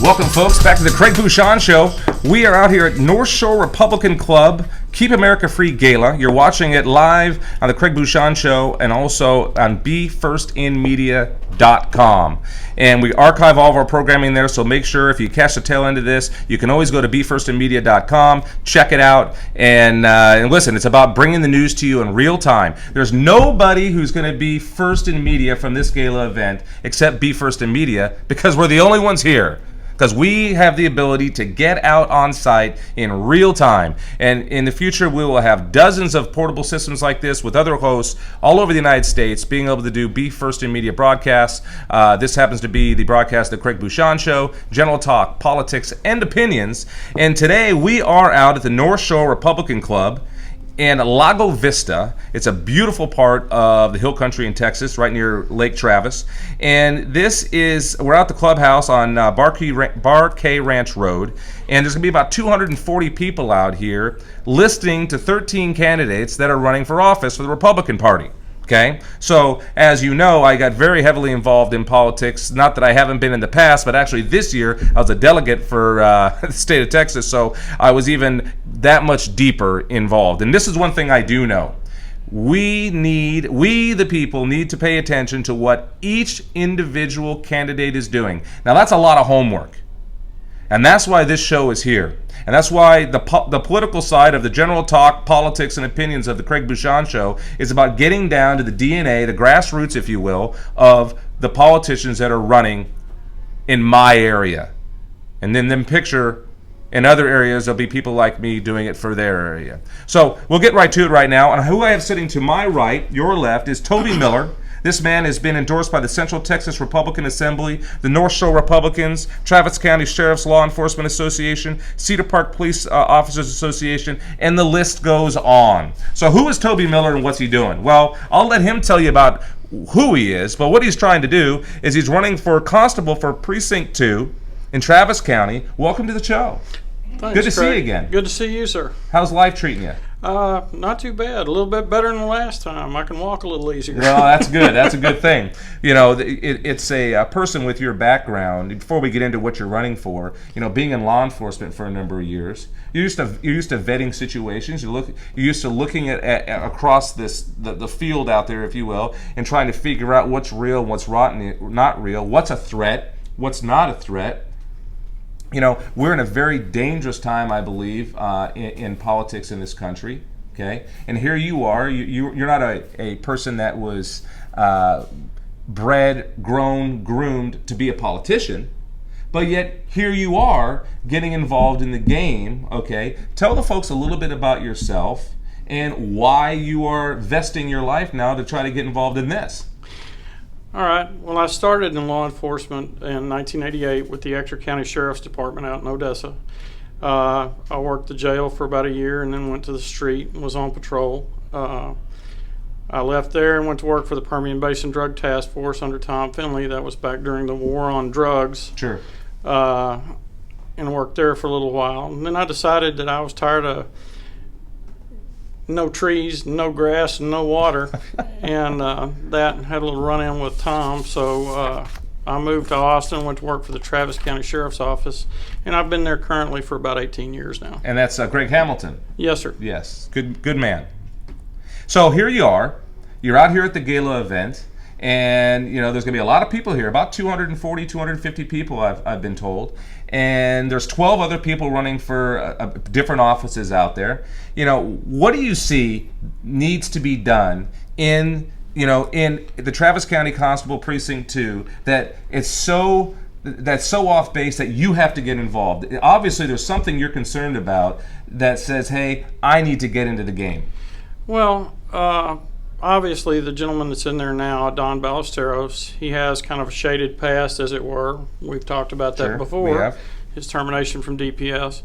Welcome, folks, back to the Craig Bushon Show. We are out here at North Shore Republican Club, Keep America Free Gala. You're watching it live on the Craig Bushon Show and also on BeFirstInMedia.com. And we archive all of our programming there, so make sure if you catch the tail end of this, you can always go to BeFirstInMedia.com, check it out, and listen, it's about bringing the news to you in real time. There's nobody who's going to be first in media from this gala event except Be First in Media, because we're the only ones here. Because we have the ability to get out on site in real time. And in the future, we will have dozens of portable systems like this with other hosts all over the United States being able to do Be First in Media broadcasts. This happens to be the broadcast of the Craig Bushon Show, general talk, politics, and opinions. And today, we are out at the North Shore Republican Club in Lago, Vista. It's a beautiful part of the hill country in Texas, right near Lake Travis. And we're out the clubhouse on Bar K Ranch Road. And there's going to be about 240 people out here listening to 13 candidates that are running for office for the Republican Party. Okay, so as you know, I got very heavily involved in politics. Not that I haven't been in the past, but actually this year I was a delegate for the state of Texas, so I was even that much deeper involved. And this is one thing I do know. We the people need to pay attention to what each individual candidate is doing. Now that's a lot of homework. And that's why this show is here. And that's why the political side of the general talk, politics, and opinions of the Craig Bushon Show is about getting down to the DNA, the grassroots, if you will, of the politicians that are running in my area. And then picture in other areas, there'll be people like me doing it for their area. So we'll get right to it right now. And who I have sitting to my right, your left, is Toby Miller. This man has been endorsed by the Central Texas Republican Assembly, the North Shore Republicans, Travis County Sheriff's Law Enforcement Association, Cedar Park Police Officers Association, and the list goes on. So who is Toby Miller and what's he doing? Well, I'll let him tell you about who he is, but what he's trying to do is he's running for constable for Precinct 2 in Travis County. Welcome to the show. Thanks, good to Craig. See you again. Good to see you, sir. How's life treating you? Not too bad. A little bit better than the last time. I can walk a little easier. Well, that's good. That's a good thing. You know, it's a person with your background. Before we get into what you're running for, you know, being in law enforcement for a number of years, you're used to vetting situations. You're used to looking at across the field out there, if you will, and trying to figure out what's real, what's not real, what's a threat, what's not a threat. You know, we're in a very dangerous time, I believe, in politics in this country. Okay, and here you are. You're not a person that was bred, grown, groomed to be a politician, but yet here you are getting involved in the game. Okay, tell the folks a little bit about yourself and why you are vesting your life now to try to get involved in this. All right. Well, I started in law enforcement in 1988 with the Ector County Sheriff's Department out in Odessa. I worked the jail for about a year and then went to the street and was on patrol. I left there and went to work for the Permian Basin Drug Task Force under Tom Finley. That was back during the war on drugs. Sure. And worked there for a little while. And then I decided that I was tired of no trees, no grass, and no water, and that had a little run-in with Tom, so I moved to Austin, went to work for the Travis County Sheriff's Office, and I've been there currently for about 18 years now. And that's Greg Hamilton. Yes, sir. Yes, good man. So here you are. You're out here at the gala event, and you know there's going to be a lot of people here, about 240, 250 people, I've been told. And there's 12 other people running for different offices out there. You know, what do you see needs to be done in the Travis County Constable Precinct 2 that's so off base that you have to get involved? Obviously, there's something you're concerned about that says, hey, I need to get into the game. Well, obviously, the gentleman that's in there now, Don Ballesteros, he has kind of a shaded past, as it were. We've talked about that before. We have. His termination from DPS.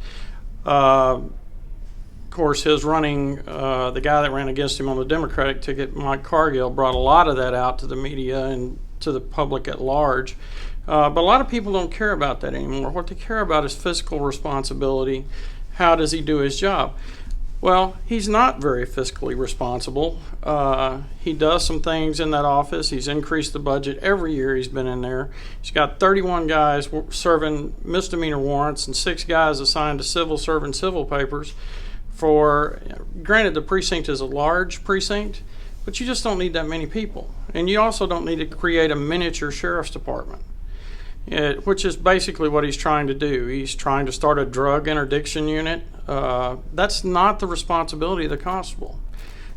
Of course, his running, the guy that ran against him on the Democratic ticket, Mike Cargill, brought a lot of that out to the media and to the public at large. But a lot of people don't care about that anymore. What they care about is fiscal responsibility. How does he do his job? Well, he's not very fiscally responsible. He does some things in that office. He's increased the budget every year he's been in there. He's got 31 guys serving misdemeanor warrants and 6 guys assigned to civil serving civil papers for, granted, the precinct is a large precinct, but you just don't need that many people. And you also don't need to create a miniature sheriff's department. Which is basically what he's trying to do. He's trying to start a drug interdiction unit. That's not the responsibility of the constable.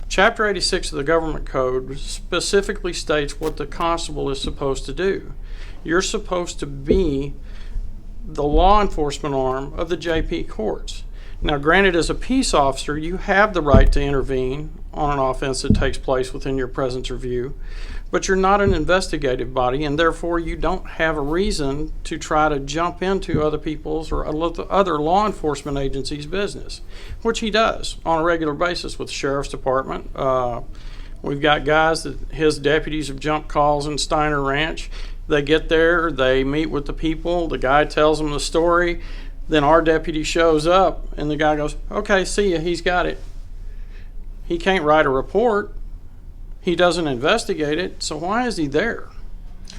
Chapter 86 of the government code specifically states what the constable is supposed to do. You're supposed to be the law enforcement arm of the JP courts. Now, granted, as a peace officer, you have the right to intervene on an offense that takes place within your presence or view, but you're not an investigative body, and therefore you don't have a reason to try to jump into other people's or other law enforcement agencies' business, which he does on a regular basis with the sheriff's department. We've got guys that his deputies have jumped calls in Steiner Ranch. They get there, they meet with the people, the guy tells them the story, then our deputy shows up, and the guy goes, "Okay, see ya, he's got it." He can't write a report. He doesn't investigate it, so why is he there?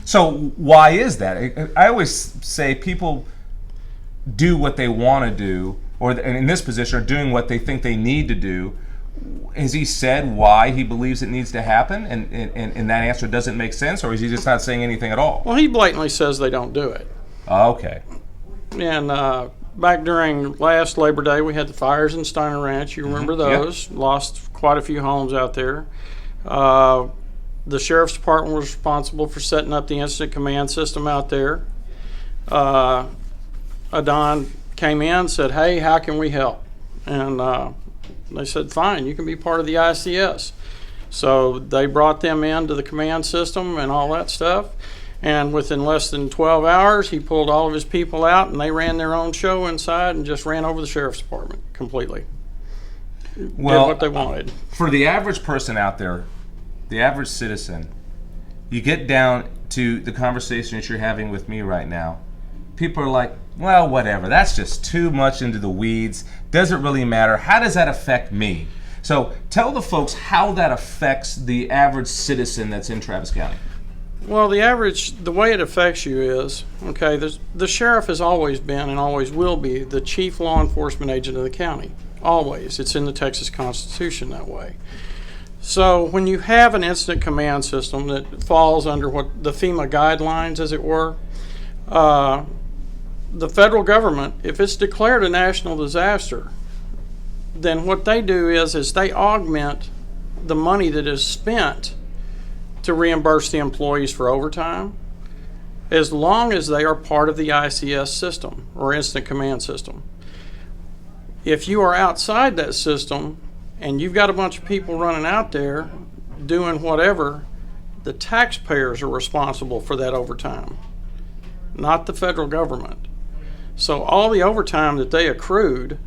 So why is that? I always say people do what they want to do, or in this position are doing what they think they need to do. Has he said why he believes it needs to happen, and that answer doesn't make sense, or is he just not saying anything at all? Well, he blatantly says they don't do it. Okay. And back during last Labor Day, we had the fires in Steiner Ranch. You remember those. Yep. Lost quite a few homes out there. The sheriff's department was responsible for setting up the incident command system out there. Adon came in and said, "Hey, how can we help?" And they said, "Fine, you can be part of the ICS." So they brought them into the command system and all that stuff. And within less than 12 hours, he pulled all of his people out, and they ran their own show inside and just ran over the sheriff's department completely. Well, did what they wanted. For the average person out there, the average citizen, you get down to the conversation that you're having with me right now, people are like, well, whatever, that's just too much into the weeds, doesn't really matter, how does that affect me? So tell the folks how that affects the average citizen that's in Travis County. Well, the way it affects you is, okay, the sheriff has always been and always will be the chief law enforcement agent of the county. Always. It's in the Texas Constitution that way. So when you have an incident command system that falls under what the FEMA guidelines, as it were, the federal government, if it's declared a national disaster, then what they do is they augment the money that is spent to reimburse the employees for overtime, as long as they are part of the ICS system or incident command system. If you are outside that system and you've got a bunch of people running out there doing whatever, the taxpayers are responsible for that overtime, not the federal government. So all the overtime that they accrued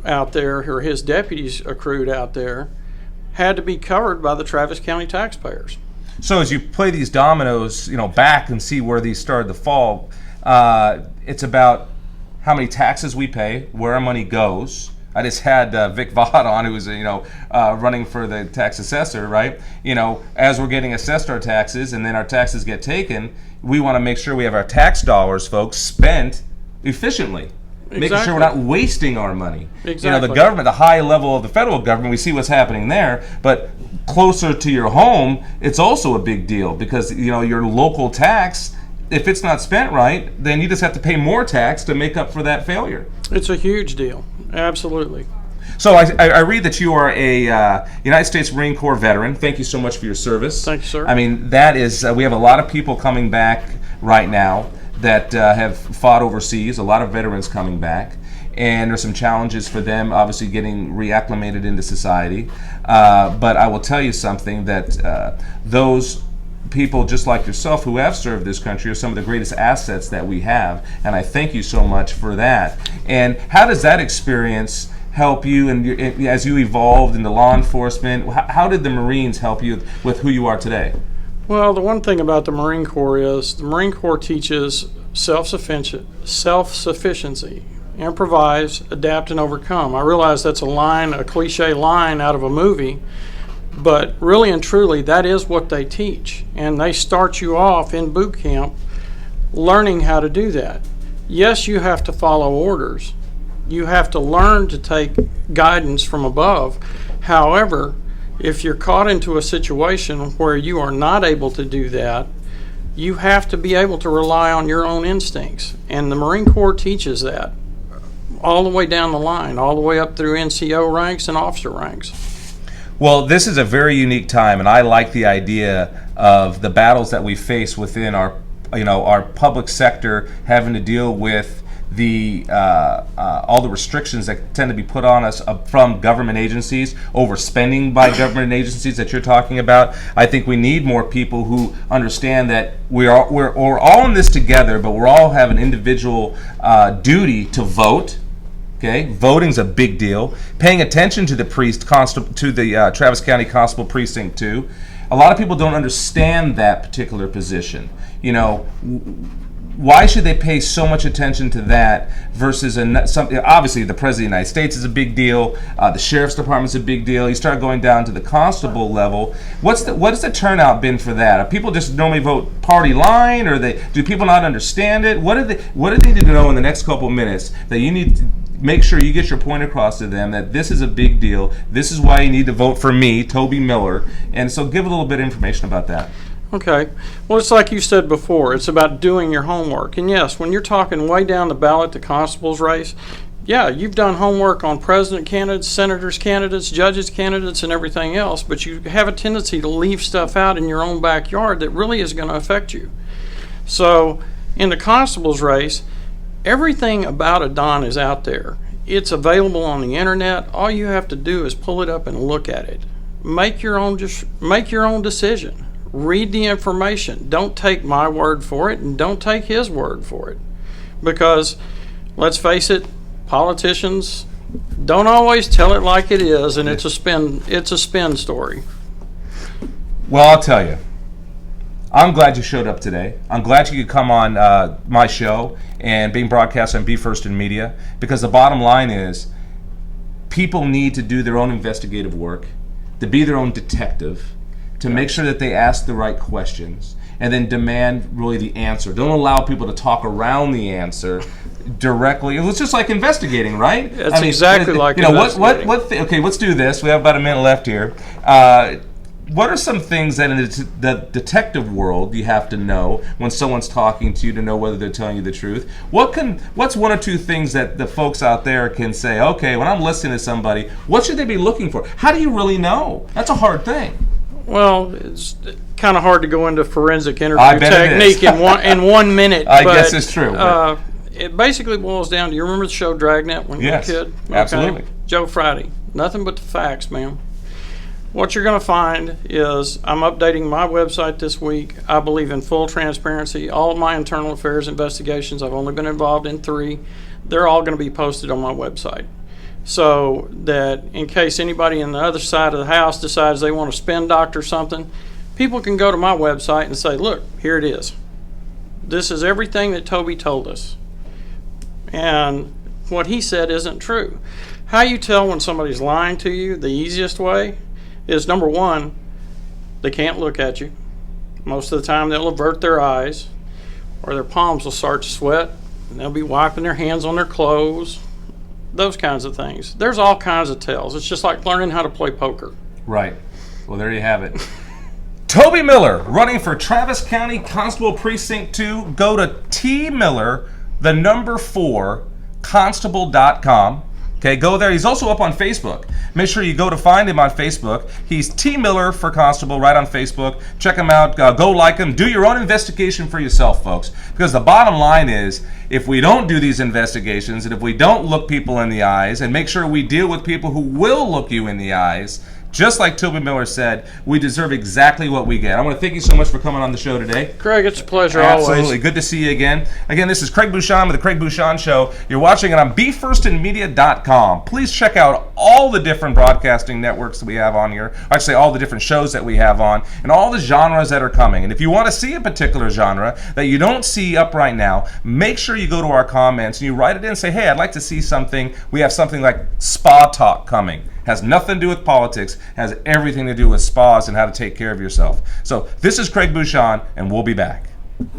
out there, or his deputies accrued out there, had to be covered by the Travis County taxpayers. So as you play these dominoes, back and see where these started to fall, it's about how many taxes we pay, where our money goes. I just had Vic Vaught on, who was running for the tax assessor, right? As we're getting assessed our taxes and then our taxes get taken, we want to make sure we have our tax dollars, folks, spent efficiently. Exactly. Making sure we're not wasting our money. Exactly. The government, the high level of the federal government, we see what's happening there, but closer to your home, it's also a big deal because, your local tax, if it's not spent right, then you just have to pay more tax to make up for that failure. It's a huge deal. Absolutely. So I read that you are a United States Marine Corps veteran. Thank you so much for your service. Thank you, sir. I mean, that is, we have a lot of people coming back right now that have fought overseas, a lot of veterans coming back, and there's some challenges for them, obviously getting reacclimated into society. But I will tell you something, that those people just like yourself who have served this country are some of the greatest assets that we have, and I thank you so much for that. And how does that experience help you as you evolved into law enforcement? How did the Marines help you with who you are today? Well, the one thing about the Marine Corps is the Marine Corps teaches self-sufficiency. improvise, adapt, and overcome. I realize that's a cliche line out of a movie, but really and truly, that is what they teach. And they start you off in boot camp learning how to do that. Yes, you have to follow orders. You have to learn to take guidance from above. However, if you're caught into a situation where you are not able to do that, you have to be able to rely on your own instincts. And the Marine Corps teaches that all the way down the line, all the way up through NCO ranks and officer ranks. Well, this is a very unique time, and I like the idea of the battles that we face within our public sector, having to deal with the all the restrictions that tend to be put on us from government agencies, overspending by government agencies that you're talking about. I think we need more people who understand that we're all in this together, but we're all have an individual duty to vote. Okay, voting's a big deal. Paying attention to the Travis County Constable Precinct 2. A lot of people don't understand that particular position. Why should they pay so much attention to that versus something? Obviously, the President of the United States is a big deal. The Sheriff's Department's a big deal. You start going down to the constable level. What has the turnout been for that? Are people just normally vote party line, or do people not understand it? What do they need to know in the next couple minutes that you need to make sure you get your point across to them that this is a big deal? This is why you need to vote for me, Toby Miller. And so, give a little bit of information about that. Okay. Well, it's like you said before. It's about doing your homework. And yes, when you're talking way down the ballot, the constable's race, yeah, you've done homework on president candidates, senators candidates, judges candidates, and everything else, but you have a tendency to leave stuff out in your own backyard that really is going to affect you. So in the constable's race, everything about a Don is out there. It's available on the internet. All you have to do is pull it up and look at it. Make your own decision. Read the information. Don't take my word for it, and don't take his word for it. Because, let's face it, politicians don't always tell it like it is, and it's a spin story. Well, I'll tell you. I'm glad you showed up today. I'm glad you could come on my show and being broadcast on Be First in Media, because the bottom line is people need to do their own investigative work, to be their own detective, to make sure that they ask the right questions, and then demand really the answer. Don't allow people to talk around the answer directly. It's just like investigating, right? It's exactly like investigating. Okay, let's do this. We have about a minute left here. What are some things that in the detective world you have to know when someone's talking to you to know whether they're telling you the truth? What's one or two things that the folks out there can say, okay, when I'm listening to somebody, what should they be looking for? How do you really know? That's a hard thing. Well, it's kind of hard to go into forensic interview technique in 1 minute. I guess it's true. It basically boils down to, you remember the show Dragnet when you were a kid? Okay. Absolutely. Joe Friday. Nothing but the facts, man. What you're going to find is I'm updating my website this week. I believe in full transparency. All of my internal affairs investigations, I've only been involved in 3. They're all going to be posted on my website. So that in case anybody on the other side of the house decides they want to spin doctor something, people can go to my website and say, look, here it is. This is everything that Toby told us. And what he said isn't true. How you tell when somebody's lying to you, the easiest way is, number one, they can't look at you. Most of the time they'll avert their eyes, or their palms will start to sweat, and they'll be wiping their hands on their clothes. Those kinds of things. There's all kinds of tells. It's just like learning how to play poker. Right. Well, there you have it. Toby Miller, running for Travis County Constable Precinct 2. Go to tmiller, 4, constable.com. Okay, go there. He's also up on Facebook. Make sure you go to find him on Facebook. He's T. Miller for Constable right on Facebook. Check him out. Go like him. Do your own investigation for yourself, folks. Because the bottom line is, if we don't do these investigations, and if we don't look people in the eyes and make sure we deal with people who will look you in the eyes, just like Toby Miller said, we deserve exactly what we get. I want to thank you so much for coming on the show today. Craig, it's a pleasure Absolutely. always. Good to see you again. Again, this is Craig Bushon with the Craig Bushon Show. You're watching it on befirstinmedia.com. Please check out all the different broadcasting networks that we have on here. Actually, all the different shows that we have on and all the genres that are coming. And if you want to see a particular genre that you don't see up right now, make sure you go to our comments and you write it in and say, hey, I'd like to see something. We have something like spa talk coming. Has nothing to do with politics, has everything to do with spas and how to take care of yourself. So this is Craig Bushon, and we'll be back.